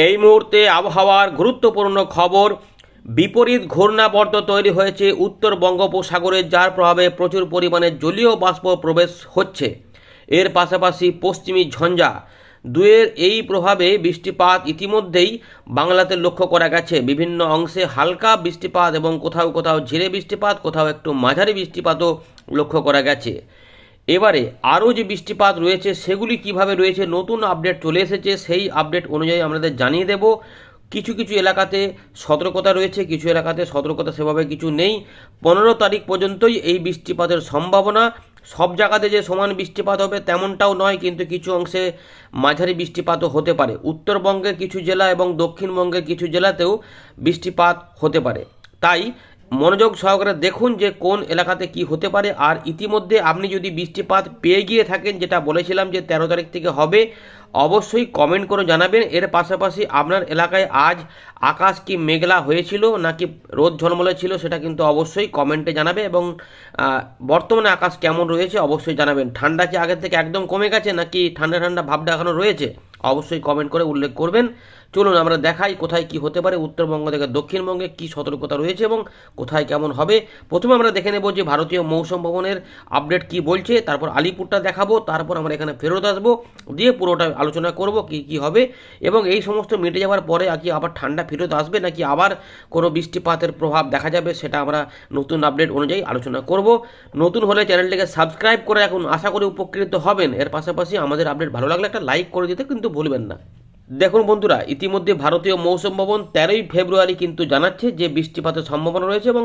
এই মুহূর্তে আবহাওয়ার গুরুত্বপূর্ণ খবর। বিপরীত ঘূর্ণাবর্ত তৈরি হয়েছে উত্তর বঙ্গোপসাগরে, যার প্রভাবে প্রচুর পরিমাণে জলীয় বাষ্প প্রবেশ হচ্ছে। এর পাশাপাশি পশ্চিমী ঝঞ্ঝা দুয়ের এই প্রভাবে বৃষ্টিপাত ইতিমধ্যেই বাংলাতে লক্ষ্য করা গেছে। বিভিন্ন অংশে হালকা বৃষ্টিপাত এবং কোথাও কোথাও ঝিরে বৃষ্টিপাত, কোথাও একটু মাঝারি বৃষ্টিপাতও লক্ষ্য করা গেছে। এবারে আরও যে বৃষ্টিপাত রয়েছে সেগুলি কিভাবে রয়েছে, নতুন আপডেট চলে এসেছে, সেই আপডেট অনুযায়ী আমাদের জানিয়ে দেব। কিছু কিছু এলাকাতে সতর্কতা রয়েছে, কিছু এলাকাতে সতর্কতা সেভাবে কিছু নেই। 15 তারিখ পর্যন্তই এই বৃষ্টিপাতের সম্ভাবনা। সব জায়গাতে যে সমান বৃষ্টিপাত হবে তেমনটাও নয়, কিন্তু কিছু অংশে মাঝারি বৃষ্টিপাতও হতে পারে। উত্তরবঙ্গের কিছু জেলা এবং দক্ষিণবঙ্গের কিছু জেলাতেও বৃষ্টিপাত হতে পারে। তাই মনোযোগ সহকারে দেখুন যে কোন এলাকাতে কি হতে পারে। আর ইতিমধ্যে আপনি যদি বৃষ্টিপাত পেয়ে গিয়ে থাকেন, যেটা বলেছিলাম যে 13 তারিখ থেকে হবে, অবশ্যই কমেন্ট করে জানাবেন। এর পাশাপাশি আপনার এলাকায় আজ আকাশ কি মেঘলা হয়েছিল নাকি রোদ ঝলমলে ছিল, সেটা কিন্তু অবশ্যই কমেন্টে জানাবে। এবং বর্তমানে আকাশ কেমন রয়েছে অবশ্যই জানাবেন। ঠান্ডা কি আগের থেকে একদম কমে গেছে নাকি ঠান্ডা ঠান্ডা ভাবটা এখনও রয়েছে, অবশ্যই কমেন্ট করে উল্লেখ করবেন। চলুন আমরা দেখাই কোথায় কি হতে পারে, উত্তরবঙ্গ থেকে দক্ষিণবঙ্গে কি সতর্কতা রয়েছে এবং কোথায় কেমন হবে। প্রথমে আমরা দেখে নেব যে ভারতীয় মৌসুম ভবনের আপডেট কি বলছে, তারপর আলিপুরটা দেখাবো, তারপর আমরা এখানে ফেরত আসবো, দিয়ে পুরোটা আলোচনা করব কি কি হবে। এবং এই সমস্ত মিটে যাওয়ার পরে কি আবার ঠান্ডা ফেরত আসবে নাকি আবার কোনো বৃষ্টিপাতের প্রভাব দেখা যাবে, সেটা আমরা নতুন আপডেট অনুযায়ী আলোচনা করব। নতুন হলে চ্যানেলটিকে সাবস্ক্রাইব করে রাখুন, আশা করি উপকৃত হবেন। এর পাশাপাশি আমাদের আপডেট ভালো লাগলে একটা লাইক করে দিতে কিন্তু ভুলবেন না। দেখুন বন্ধুরা, ইতিমধ্যে ভারতীয় মৌসুম ভবন 13ই ফেব্রুয়ারি কিন্তু জানাচ্ছে যে বৃষ্টিপাতের সম্ভাবনা রয়েছে এবং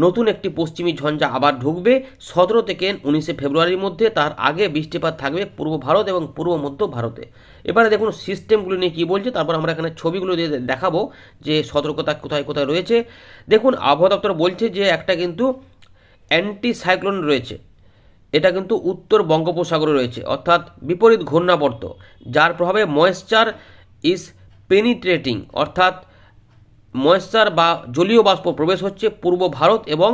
নতুন একটি পশ্চিমী ঝঞ্ঝা আবার ঢুকবে 17 থেকে 19 ফেব্রুয়ারির মধ্যে। তার আগে বৃষ্টিপাত থাকবে পূর্ব ভারত এবং পূর্ব মধ্য ভারতে। এবারে দেখুন সিস্টেমগুলো নিয়ে কী বলছে, তারপর আমরা এখানে ছবিগুলো দিয়ে দেখাবো যে সতর্কতা কোথায় কোথায় রয়েছে। দেখুন আবহাওয়া দপ্তর বলছে যে একটা কিন্তু অ্যান্টি সাইক্লোন রয়েছে, এটা কিন্তু উত্তর বঙ্গোপসাগরে রয়েছে, অর্থাৎ বিপরীত ঘূর্ণাবর্ত, যার প্রভাবে ময়েশ্চার ইজ পেনিট্রেটিং, অর্থাৎ ময়েশ্চার বা জলীয় বাষ্প প্রবেশ হচ্ছে পূর্ব ভারত এবং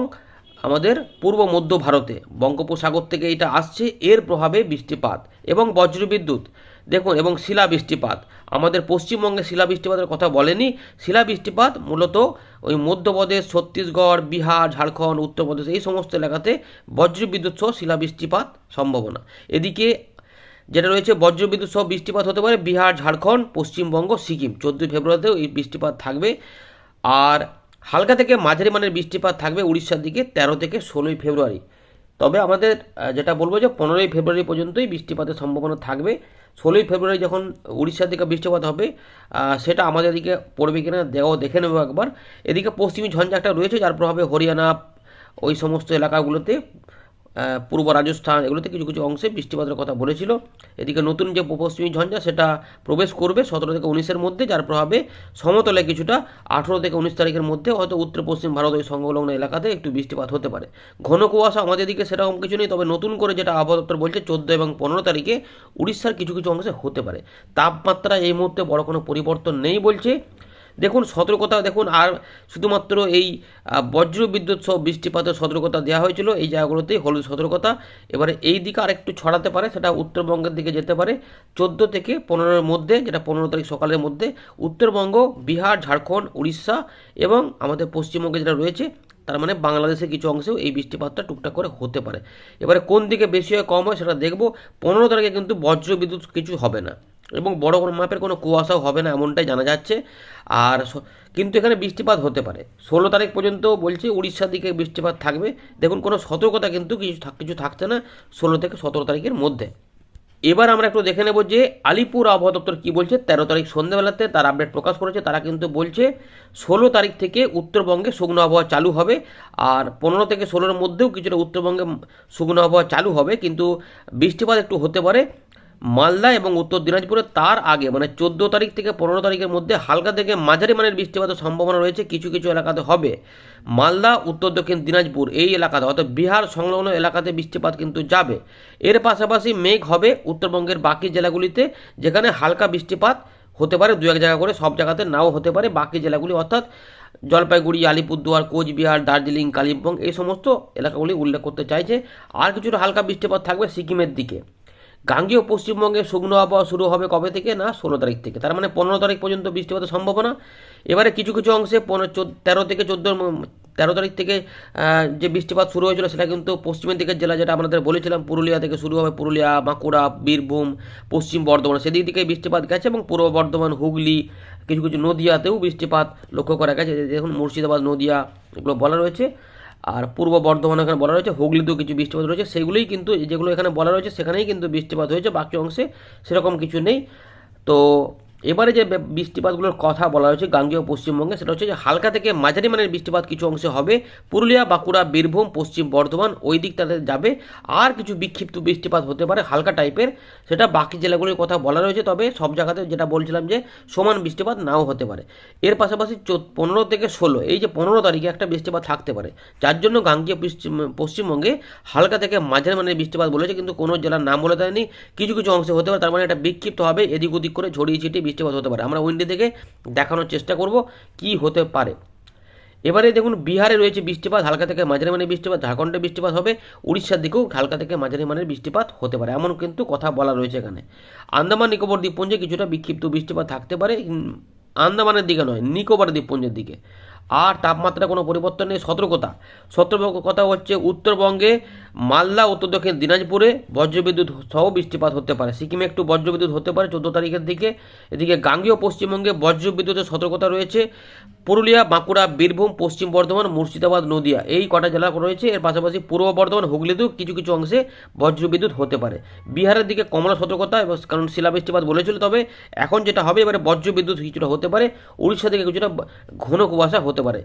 আমাদের পূর্ব মধ্য ভারতে। বঙ্গোপসাগর থেকে এটা আসছে, এর প্রভাবে বৃষ্টিপাত এবং বজ্রবিদ্যুৎ দেখুন এবং শিলা বৃষ্টিপাত। আমাদের পশ্চিমবঙ্গে শিলা বৃষ্টিপাতের কথা বলেনি। শিলা বৃষ্টিপাত মূলত ওই মধ্যপ্রদেশ, ছত্তিশগড়, বিহার, ঝাড়খণ্ড, উত্তরপ্রদেশ এই সমস্ত এলাকাতে বজ্রবিদ্যুৎ সহ শিলা বৃষ্টিপাত সম্ভাবনা। এদিকে যেটা রয়েছে বজ্রবিদ্যুৎ সহ বৃষ্টিপাত হতে পারে বিহার, ঝাড়খণ্ড, পশ্চিমবঙ্গ, সিকিম। 14 ফেব্রুয়ারিতেও এই বৃষ্টিপাত থাকবে। আর হালকা থেকে মাঝারি মানের বৃষ্টিপাত থাকবে উড়িষ্যার দিকে 13 থেকে 16 ফেব্রুয়ারি। তবে আমাদের যেটা বলবো যে 15ই ফেব্রুয়ারি পর্যন্তই বৃষ্টিপাতের সম্ভাবনা থাকবে। 16ই ফেব্রুয়ারি যখন উড়িষ্যার দিকে বৃষ্টিপাত হবে সেটা আমাদের দিকে পড়বে কিনা দেখে নেব একবার। এদিকে পশ্চিমী ঝঞ্ঝা একটা রয়েছে, যার প্রভাবে হরিয়ানা ওই সমস্ত এলাকাগুলোতে, পূর্ব রাজস্থান এগুলোতে কিছু কিছু অংশে বৃষ্টিপাতের কথা বলেছিল। এদিকে নতুন যে পশ্চিমী ঝঞ্ঝা সেটা প্রবেশ করবে 17 থেকে 19-এর মধ্যে, যার প্রভাবে সমতলে কিছুটা 18 থেকে 19 তারিখের মধ্যে হয়তো উত্তর পশ্চিম ভারত ওই সংলগ্ন এলাকাতে একটু বৃষ্টিপাত হতে পারে। ঘন কুয়াশা আমাদের দিকে সেরকম কিছু নেই, তবে নতুন করে যেটা আবহাওয়া দপ্তর বলছে 14 এবং 15 তারিখে উড়িষ্যার কিছু কিছু অংশে হতে পারে। তাপমাত্রা এই মুহূর্তে বড় কোনো পরিবর্তন নেই বলছে। দেখুন সতর্কতা দেখুন, আর শুধুমাত্র এই বজ্রবিদ্যুৎ সহ বৃষ্টিপাতের সতর্কতা দেওয়া হয়েছিল এই জায়গাগুলোতেই হলুদ সতর্কতা। এবারে এই দিকে আরেকটু ছড়াতে পারে, সেটা উত্তরবঙ্গের দিকে যেতে পারে 14 থেকে 15-এর মধ্যে, যেটা 15 তারিখ সকালের মধ্যে উত্তরবঙ্গ, বিহার, ঝাড়খণ্ড, উড়িষ্যা এবং আমাদের পশ্চিমবঙ্গে যেটা রয়েছে, তার মানে বাংলাদেশের কিছু অংশেও এই বৃষ্টিপাতটা টুকটাক করে হতে পারে। এবারে কোন দিকে বেশি হয় কম হয় সেটা দেখব। 15 তারিখে কিন্তু বজ্রবিদ্যুৎ কিছু হবে না এবং বড় কোনো মাপের কোনো কুয়াশাও হবে না এমনটাই জানা যাচ্ছে। আর কিন্তু এখানে বৃষ্টিপাত হতে পারে 16 তারিখ পর্যন্ত বলছে উড়িষ্যার দিকে বৃষ্টিপাত থাকবে। দেখুন কোনো সতর্কতা কিন্তু কিছু থাকছে না 16 থেকে 17 তারিখের মধ্যে। এবার আমরা একটু দেখে নেব যে আলিপুর আবহাওয়া দপ্তর কী বলছে। 13 তারিখ সন্ধ্যাবেলাতে তার আপডেট প্রকাশ করেছে। তারা কিন্তু বলছে 16 তারিখ থেকে উত্তরবঙ্গে শুকনো আবহাওয়া চালু হবে, আর 15 থেকে 16-এর মধ্যেও কিছুটা উত্তরবঙ্গে শুকনো আবহাওয়া চালু হবে, কিন্তু বৃষ্টিপাত একটু হতে পারে মালদা এবং উত্তর দিনাজপুরে তার আগে, মানে 14 তারিখ থেকে 15 তারিখের মধ্যে হালকা থেকে মাঝারি মানের বৃষ্টিপাতের সম্ভাবনা রয়েছে। কিছু কিছু এলাকাতে হবে, মালদা, উত্তর দক্ষিণ দিনাজপুর এই এলাকাতে, অর্থাৎ বিহার সংলগ্ন এলাকাতে বৃষ্টিপাত কিন্তু যাবে। এর পাশাপাশি মেঘ হবে উত্তরবঙ্গের বাকি জেলাগুলিতে, যেখানে হালকা বৃষ্টিপাত হতে পারে 2-1 জায়গা করে, সব জায়গাতে নাও হতে পারে। বাকি জেলাগুলি অর্থাৎ জলপাইগুড়ি, আলিপুরদুয়ার, কোচবিহার, দার্জিলিং, কালিম্পং এই সমস্ত এলাকাগুলি উল্লেখ করতে চাইছে। আর কিছুটা হালকা বৃষ্টিপাত থাকবে সিকিমের দিকে। গাঙ্গেয় পশ্চিমবঙ্গে শুকনো আবহাওয়া শুরু হবে কবে থেকে না 16 তারিখ থেকে, তার মানে 15 তারিখ পর্যন্ত বৃষ্টিপাতের সম্ভাবনা। এবারে কিছু কিছু অংশে 13 তারিখ থেকে যে বৃষ্টিপাত শুরু হয়েছিল সেটা কিন্তু পশ্চিমের দিকের জেলা, যেটা আমাদের বলেছিলাম পুরুলিয়া থেকে শুরু হবে, পুরুলিয়া, বাঁকুড়া, বীরভূম, পশ্চিম বর্ধমান, সেদিক থেকে বৃষ্টিপাত গেছে এবং পূর্ব বর্ধমান, হুগলি, কিছু কিছু নদিয়াতেও বৃষ্টিপাত লক্ষ্য করা গেছে। দেখুন মুর্শিদাবাদ, নদিয়া এগুলো বলা রয়েছে, আর পূর্ব বর্ধমান এখানে বলা রয়েছে, হুগলিতেও কিছু বৃষ্টিপাত রয়েছে, সেগুলোই কিন্তু যেগুলো এখানে বলা রয়েছে সেখানেই কিন্তু বৃষ্টিপাত হয়েছে, বাকি অংশে সেরকম কিছু নেই। তো এবারে যে বৃষ্টিপাতগুলোর কথা বলা হয়েছে গাঙ্গেয় পশ্চিমবঙ্গে, সেটা হচ্ছে যে হালকা থেকে মাঝারি মানের বৃষ্টিপাত কিছু অংশে হবে, পুরুলিয়া, বাঁকুড়া, বীরভূম, পশ্চিম বর্ধমান ওই দিক তাদের যাবে, আর কিছু বিক্ষিপ্ত বৃষ্টিপাত হতে পারে হালকা টাইপের, সেটা বাকি জেলাগুলির কথা বলা রয়েছে। তবে সব জায়গাতে যেটা বলছিলাম যে সমান বৃষ্টিপাত নাও হতে পারে। এর পাশাপাশি 15 থেকে 16 এই যে 15 তারিখে একটা বৃষ্টিপাত থাকতে পারে, যার জন্য গাঙ্গেয় পশ্চিমবঙ্গে হালকা থেকে মাঝারি মানের বৃষ্টিপাত বলেছে, কিন্তু কোনো জেলার নাম বলে দেয়নি। কিছু কিছু অংশে হতে পারে, তার মানে এটা বিক্ষিপ্ত হবে, এদিক ওদিক করে ছড়িয়ে ছিটিয়ে বৃষ্টিপাত হতে পারে। আমরা উইন্ডি থেকে দেখানোর চেষ্টা করব কি হতে পারে। এবারে দেখুন বিহারে রয়েছে বৃষ্টিপাত, হালকা থেকে মাঝারি মানের বৃষ্টিপাত, ঝাড়খণ্ডে বৃষ্টিপাত হবে, উড়িষ্যার দিকেও হালকা থেকে মাঝারি মানের বৃষ্টিপাত হতে পারে, এমন কিন্তু কথা বলা রয়েছে এখানে। আন্দামান নিকোবর দ্বীপপুঞ্জে কিছুটা বিক্ষিপ্ত বৃষ্টিপাত থাকতে পারে, আন্দামানের দিকে নয়, নিকোবর দ্বীপপুঞ্জের দিকে। আর তাপমাত্রা কোনো পরিবর্তন নেই। সতর্কতা হচ্ছে উত্তরবঙ্গে, মালদা, উত্তর দক্ষিণ দিনাজপুরে বজ্রবিদ্যুৎ সহ বৃষ্টিপাত হতে পারে, সিকিমে একটু বজ্রবিদ্যুৎ হতে পারে 14 তারিখের দিকে। এদিকে গাঙ্গেয় পশ্চিমবঙ্গে বজ্রবিদ্যুতের সতর্কতা রয়েছে পুরুলিয়া, বাঁকুড়া, বীরভূম, পশ্চিম বর্ধমান, মুর্শিদাবাদ, নদিয়া এই কটা জেলা রয়েছে। এর পাশাপাশি পূর্ব বর্ধমান, হুগলিতেও কিছু কিছু অংশে বজ্রবিদ্যুৎ হতে পারে। বিহারের দিকে কমলা সতর্কতা, এবং কারণ শিলাবৃষ্টিপাত বলেছিল, তবে এখন যেটা হবে এবারে বজ্রবিদ্যুৎ কিছুটা হতে পারে, উড়িষ্যা থেকে কিছুটা ঘন কুয়াশা হতে পারে।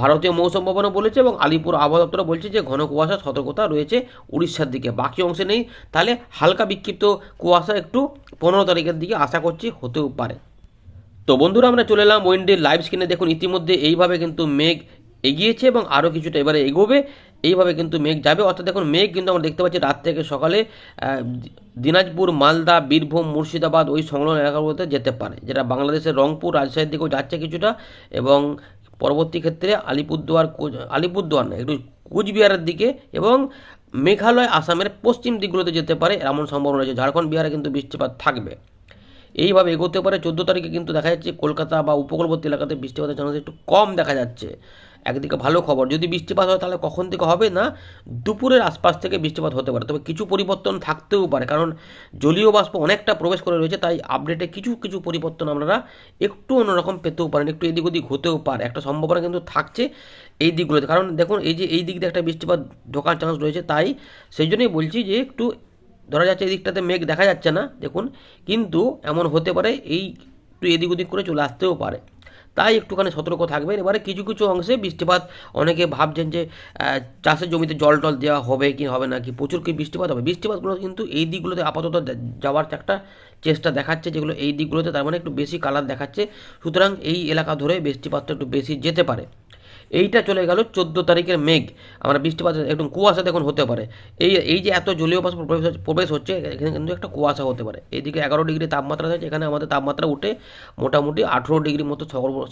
ভারতীয় মৌসুম ভবনও বলেছে এবং আলিপুর আবহাওয়া দপ্তরও বলছে যে ঘন কুয়াশার সতর্কতা রয়েছে উড়িষ্যার দিকে, বাকি অংশে নেই। তাহলে হালকা বিক্ষিপ্ত কুয়াশা একটু 15 তারিখের দিকে আশা করছি হতেও পারে। তো বন্ধুরা আমরা চলে এলাম উইন্ডের লাইভ স্ক্রিনে। দেখুন ইতিমধ্যে এইভাবে কিন্তু মেঘ এগিয়েছে এবং আরও কিছুটা এবারে এগোবে, এইভাবে কিন্তু মেঘ যাবে। অর্থাৎ দেখুন মেঘ কিন্তু আমরা দেখতে পাচ্ছি রাত থেকে সকালে দিনাজপুর, মালদা, বীরভূম, মুর্শিদাবাদ ওই সংলগ্ন এলাকাগুলোতে যেতে পারে, যেটা বাংলাদেশের রংপুর, রাজশাহীর দিকেও যাচ্ছে কিছুটা, এবং পরবর্তী ক্ষেত্রে আলিপুরদুয়ার না, একটু কুচবিহারের দিকে এবং মেঘালয়, আসামের পশ্চিম দিকগুলোতে যেতে পারে, এমন সম্ভাবনা রয়েছে। ঝাড়খণ্ড, বিহারে কিন্তু বৃষ্টিপাত থাকবে। এইভাবে এগোতে পারে। 14 তারিখে কিন্তু দেখা যাচ্ছে কলকাতা বা উপকূলবর্তী এলাকাতে বৃষ্টিপাতের চান্স একটু কম দেখা যাচ্ছে। একদিকে ভালো খবর, যদি বৃষ্টিপাত হয় তাহলে কখন থেকে হবে না, দুপুরের আশপাশ থেকে বৃষ্টিপাত হতে পারে। তবে কিছু পরিবর্তন থাকতেও পারে, কারণ জলীয় বাষ্প অনেকটা প্রবেশ করে রয়েছে, তাই আপডেটে কিছু কিছু পরিবর্তন আপনারা একটু অন্যরকম পেতেও পারেন, একটু এদিক ওদিক হতেও পারে, একটা সম্ভাবনা কিন্তু থাকছে এই দিকগুলোতে। কারণ দেখুন এই যে এই দিক দিয়ে একটা বৃষ্টিপাত ঢোকার চান্স রয়েছে, তাই সেই জন্যই বলছি যে একটু ধরা যাচ্ছে এই দিকটাতে মেঘ দেখা যাচ্ছে না দেখুন, কিন্তু এমন হতে পারে এই একটু এদিক ওদিক করে চলে আসতেও পারে, তাই একটুখানি সতর্ক থাকবেন। এবারে কিছু কিছু অংশে বৃষ্টিপাত, অনেকে ভাবছেন যে চাষের জমিতে জল টল দেওয়া হবে কি হবে না, কি প্রচুর কি বৃষ্টিপাত হবে, বৃষ্টিপাতগুলো কিন্তু এই দিকগুলোতে আপাতত যাওয়ার একটা চেষ্টা দেখাচ্ছে, যেগুলো এই দিকগুলোতে তার মানে একটু বেশি কালার দেখাচ্ছে, সুতরাং এই এলাকা ধরে বৃষ্টিপাতটা একটু বেশি যেতে পারে। এইটা চলে গেল 14 তারিখের মেঘ। আমরা বৃষ্টিপাত একদম কুয়াশা দেখুন হতে পারে, এই যে এত জলীয় বাষ্প প্রবেশ হচ্ছে, এখানে কিন্তু একটা কুয়াশা হতে পারে। এইদিকে 11 ডিগ্রি তাপমাত্রা আছে, এখানে আমাদের তাপমাত্রা উঠে মোটামুটি 18 ডিগ্রির মতো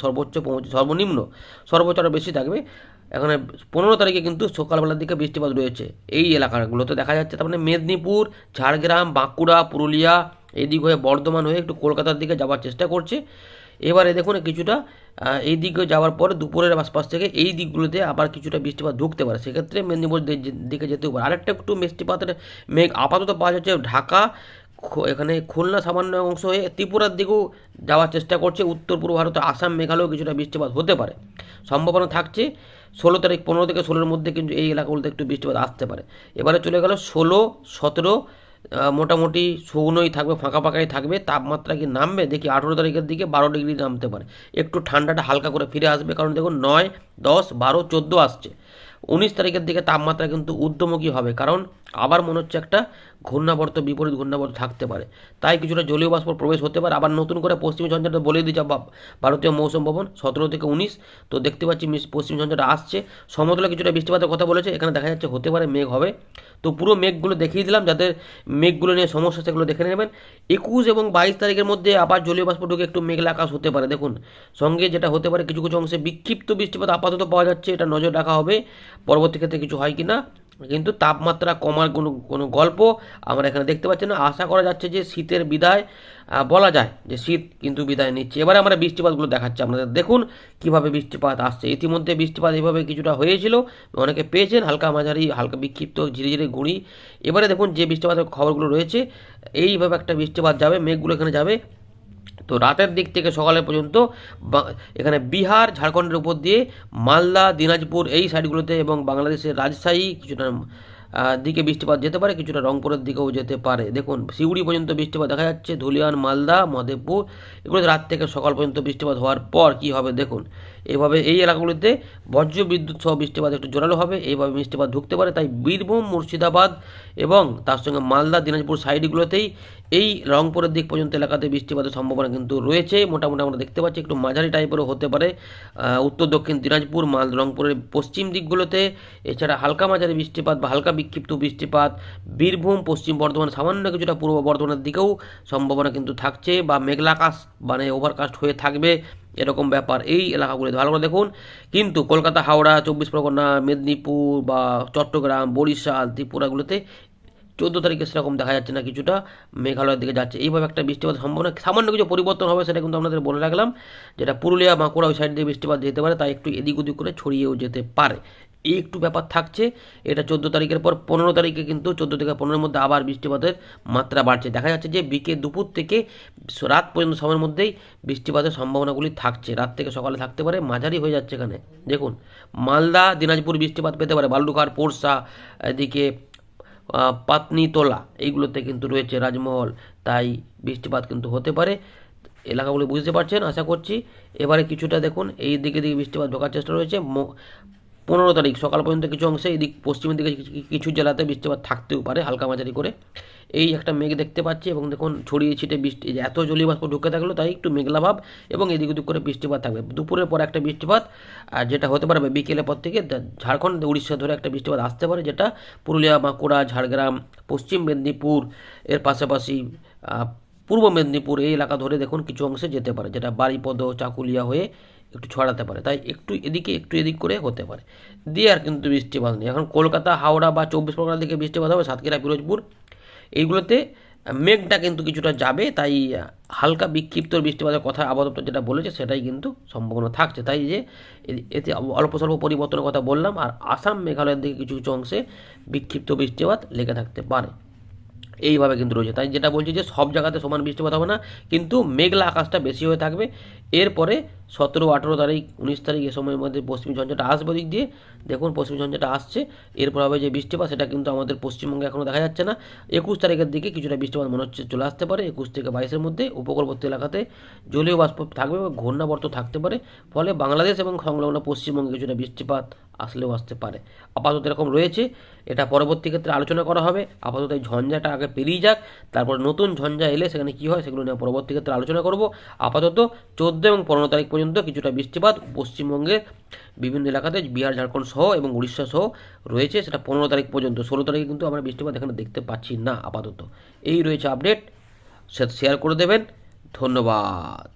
সর্বোচ্চ পৌঁছে, সর্বোচ্চ আরও বেশি থাকবে। এখানে 15 তারিখে কিন্তু সকালবেলার দিকে বৃষ্টিপাত রয়েছে এই এলাকাগুলোতে দেখা যাচ্ছে। তার মানে মেদিনীপুর, ঝাড়গ্রাম, বাঁকুড়া, পুরুলিয়া এইদিক হয়ে বর্ধমান হয়ে একটু কলকাতার দিকে যাওয়ার চেষ্টা করছে। এবারে দেখুন কিছুটা এই দিকে যাওয়ার পরে দুপুরের আশপাশ থেকে এই দিকগুলোতে আবার কিছুটা বৃষ্টিপাত ঢুকতে পারে, সেক্ষেত্রে মেদিনীপুর দিকে যেতেও পারে। আরেকটা একটু বৃষ্টিপাতের মেঘ আপাতত পাওয়া যাচ্ছে ঢাকা, এখানে খুলনা সামান্য অংশ হয়ে ত্রিপুরার দিকেও যাওয়ার চেষ্টা করছে। উত্তর পূর্ব ভারতে আসাম, মেঘালয় কিছুটা বৃষ্টিপাত হতে পারে, সম্ভাবনা থাকছে। 16 তারিখ 15 থেকে 16-এর মধ্যে কিন্তু এই এলাকাগুলোতে একটু বৃষ্টিপাত আসতে পারে। এবারে চলে গেল 16, 17 মোটামুটি শুকনোই থাকবে, ফাঁকা ফাঁকাই থাকবে। তাপমাত্রা কি নামবে দেখি 18 তারিখের দিকে 12 ডিগ্রি নামতে পারে, একটু ঠান্ডাটা হালকা করে ফিরে আসবে, কারণ দেখুন 9, 10, 12, 14 আসছে। 19 তারিখের দিকে তাপমাত্রা কিন্তু ঊর্ধ্বমুখী হবে, কারণ আবার মনে হচ্ছে একটা ঘূর্ণাবর্ত, বিপরীত ঘূর্ণাবর্ত থাকতে পারে, তাই কিছুটা জলীয় বাষ্প প্রবেশ হতে পারে। আবার নতুন করে পশ্চিমী ঝঞ্ঝাটা বলে দিচ্ছে ভারতীয় মৌসুম ভবন 17 থেকে 19, তো দেখতে পাচ্ছি পশ্চিমী ঝঞ্ঝাটা আসছে। সমতলে কিছুটা বৃষ্টিপাতের কথা বলেছে, এখানে দেখা যাচ্ছে হতে পারে মেঘ হবে। তো পুরো মেঘগুলো দেখিয়ে দিলাম, যাদের মেঘগুলো নিয়ে সমস্যা সেগুলো দেখে নেবেন। 21 এবং 22 তারিখের মধ্যে আবার জলীয় বাষ্প ঢুকে একটু মেঘলা আকাশ হতে পারে। দেখুন সঙ্গে যেটা হতে পারে কিছু কিছু অংশে বিক্ষিপ্ত বৃষ্টিপাত আপাতত পাওয়া যাচ্ছে, এটা নজর রাখা হবে পরবর্তী ক্ষেত্রে কিছু হয় কি না। কিন্তু তাপমাত্রা কমার কোনো কোনো গল্প আমরা এখানে দেখতে পাচ্ছি না। আশা করা যাচ্ছে যে শীতের বিদায় বলা যায় যে শীত কিন্তু বিদায় নিচ্ছে। এবারে আমরা বৃষ্টিপাতগুলো দেখাচ্ছি আপনাদের, দেখুন কিভাবে বৃষ্টিপাত আসছে। ইতিমধ্যে বৃষ্টিপাত এইভাবে কিছুটা হয়েছিল, অনেকে পেয়েছেন, হালকা মাঝারি হালকা বিক্ষিপ্ত ঝিরিঝিরি গুঁড়ি। এবারে দেখুন যে বৃষ্টিপাতের খবরগুলো রয়েছে, এইভাবে একটা বৃষ্টিপাত যাবে, মেঘগুলো এখানে যাবে। তো রাতের দিক থেকে সকালে পর্যন্ত এখানে বিহার ঝাড়খণ্ডের উপর দিয়ে মালদা দিনাজপুর এই সাইডগুলোতে এবং বাংলাদেশের রাজশাহী কিছুটা দিকে বৃষ্টিপাত যেতে পারে, কিছুটা রংপুরের দিকেও যেতে পারে। দেখুন সিউড়ি পর্যন্ত বৃষ্টিপাত দেখা যাচ্ছে, ধুলিয়ান মালদা মধেপুর এগুলোতে রাত থেকে সকাল পর্যন্ত বৃষ্টিপাত হওয়ার পর কী হবে দেখুন। এইভাবে এই এলাকাগুলিতে বজ্র বিদ্যুৎ সহ বৃষ্টিপাত একটু জোরালো হবে, এইভাবে বৃষ্টিপাত ঢুকতে পারে। তাই বীরভূম মুর্শিদাবাদ এবং তার সঙ্গে মালদা দিনাজপুর সাইডগুলোতেই এই রংপুরের দিক পর্যন্ত এলাকাতে বৃষ্টিপাতের সম্ভাবনা কিন্তু রয়েছে। মোটামুটি আমরা দেখতে পাচ্ছি একটু মাঝারি টাইপেরও হতে পারে উত্তর দক্ষিণ দিনাজপুর রংপুরের পশ্চিম দিকগুলোতে। এছাড়া হালকা মাঝারি বৃষ্টিপাত বা হালকা বিক্ষিপ্ত বৃষ্টিপাত বীরভূম পশ্চিম বর্ধমান সামান্য কিছুটা পূর্ব বর্ধমানের দিকেও সম্ভাবনা কিন্তু থাকছে, বা মেঘলা আকাশ মানে ওভারকাস্ট হয়ে থাকবে এরকম ব্যাপার এই এলাকাগুলিতে। ভালো করে দেখুন। কিন্তু কলকাতা হাওড়া 24 পরগনা মেদিনীপুর বা চট্টগ্রাম বরিশাল ত্রিপুরাগুলোতে 14 তারিখে সেরকম দেখা যাচ্ছে না, কিছুটা মেঘালয়ের দিকে যাচ্ছে। এইভাবে একটা বৃষ্টিপাতের সম্ভাবনা সামান্য কিছু পরিবর্তন হবে, সেটা কিন্তু আপনাদের বলে রাখলাম। যেটা পুরুলিয়া বাঁকুড়া ওই সাইড দিয়ে বৃষ্টিপাত যেতে পারে, তাই একটু এদিক ওদিক করে ছড়িয়েও যেতে পারে, এই একটু ব্যাপার থাকছে। এটা 14 তারিখের পর 15 তারিখে কিন্তু 14 থেকে 15-এর মধ্যে আবার বৃষ্টিপাতের মাত্রা বাড়ছে। দেখা যাচ্ছে যে দুপুর থেকে রাত পর্যন্ত সময়ের মধ্যেই বৃষ্টিপাতের সম্ভাবনাগুলি থাকছে। রাত থেকে সকালে থাকতে পারে, মাঝারি হয়ে যাচ্ছে এখানে। দেখুন মালদা দিনাজপুর বৃষ্টিপাত পেতে পারে, বালুরঘাট পোরশা এদিকে পাতনিতলা এইগুলোতে কিন্তু রয়েছে রাজমহল, তাই বৃষ্টিপাত কিন্তু হতে পারে। এলাকাগুলি বুঝতে পারছেন আশা করছি। এবারে কিছুটা দেখুন এই দিকে বৃষ্টিপাত ঢোকার চেষ্টা রয়েছে। 15 তারিখ সকাল পর্যন্ত কিছু অংশে এদিক পশ্চিমের দিকে কিছু জেলাতে বৃষ্টিপাত থাকতেও পারে হালকা মাঝারি করে। এই একটা মেঘ দেখতে পাচ্ছি এবং দেখুন ছড়িয়ে ছিটে বৃষ্টি, এত জলীয় বাষ্প ঢুকে থাকলো তাই একটু মেঘলা ভাব এবং এদিক ওদিক করে বৃষ্টিপাত থাকবে। দুপুরের পর একটা বৃষ্টিপাত আর যেটা হতে পারে বিকেলের পর থেকে ঝাড়খণ্ড উড়িষ্যা ধরে একটা বৃষ্টিপাত আসতে পারে, যেটা পুরুলিয়া বাঁকুড়া ঝাড়গ্রাম পশ্চিম মেদিনীপুর এর পাশাপাশি পূর্ব মেদিনীপুর এই এলাকা ধরে দেখুন কিছু অংশে যেতে পারে, যেটা বারিপদ চাকুলিয়া হয়ে একটু ছড়াতে পারে। তাই একটু এদিকে একটু এদিক করে হতে পারে, দিয়ে আর কিন্তু বৃষ্টিপাত নেই। এখন কলকাতা হাওড়া বা 24 পরগনার দিকে বৃষ্টিপাত হবে, সাতক্ষীরা ফিরোজপুর এইগুলোতে মেঘটা কিন্তু কিছুটা যাবে, তাই হালকা বিক্ষিপ্ত বৃষ্টিপাতের কথা আপাতত যেটা বলেছে সেটাই কিন্তু সম্ভাবনা থাকছে। তাই যে এতে অল্প স্বল্প পরিবর্তনের কথা বললাম। আর আসাম মেঘালয়ের দিকে কিছু কিছু অংশে বিক্ষিপ্ত বৃষ্টিপাত লেগে থাকতে পারে, এইভাবে কিন্তু রয়েছে। তাই যেটা বলছি যে সব জায়গাতে সমান বৃষ্টিপাত হবে না, কিন্তু মেঘলা আকাশটা বেশি হয়ে থাকবে। এরপরে 17, 18 তারিখ 19 তারিখ এ সময়ের মধ্যে পশ্চিমী ঝঞ্ঝাটা আসবে দিক দিয়ে। দেখুন পশ্চিমী ঝঞ্ঝাটা আসছে, এরপর হবে যে বৃষ্টিপাত সেটা কিন্তু আমাদের পশ্চিমবঙ্গে এখনও দেখা যাচ্ছে না। 21 তারিখের দিকে কিছুটা বৃষ্টিপাত মনে হচ্ছে চলে আসতে পারে। 21 থেকে 22-এর মধ্যে উপকূলবর্তী এলাকাতে জলীয় বাষ্প থাকবে বা ঘূর্ণাবর্ত থাকতে পারে, ফলে বাংলাদেশ এবং সংলগ্ন পশ্চিমবঙ্গে কিছুটা বৃষ্টিপাত আসলেও আসতে পারে। আপাতত এরকম রয়েছে, এটা পরবর্তী ক্ষেত্রে আলোচনা করা হবে। আপাতত এই ঝঞ্ঝাটা আগে পেরিয়ে যাক, তারপর নতুন ঝঞ্ঝা এলে সেখানে কী হয় সেগুলো নিয়ে পরবর্তী ক্ষেত্রে আলোচনা করব। আপাতত 14 এবং 15 তারিখ পর্যন্ত কিছুটা বৃষ্টিপাত পশ্চিমবঙ্গের বিভিন্ন এলাকাতে বিহার ঝাড়খণ্ড সহ এবং উড়িষ্যা সহ রয়েছে, সেটা 15 তারিখ পর্যন্ত। 16 তারিখে কিন্তু আমরা বৃষ্টিপাত এখানে দেখতে পাচ্ছি না আপাতত। এই রয়েছে আপডেট, সেটা শেয়ার করে দেবেন। ধন্যবাদ।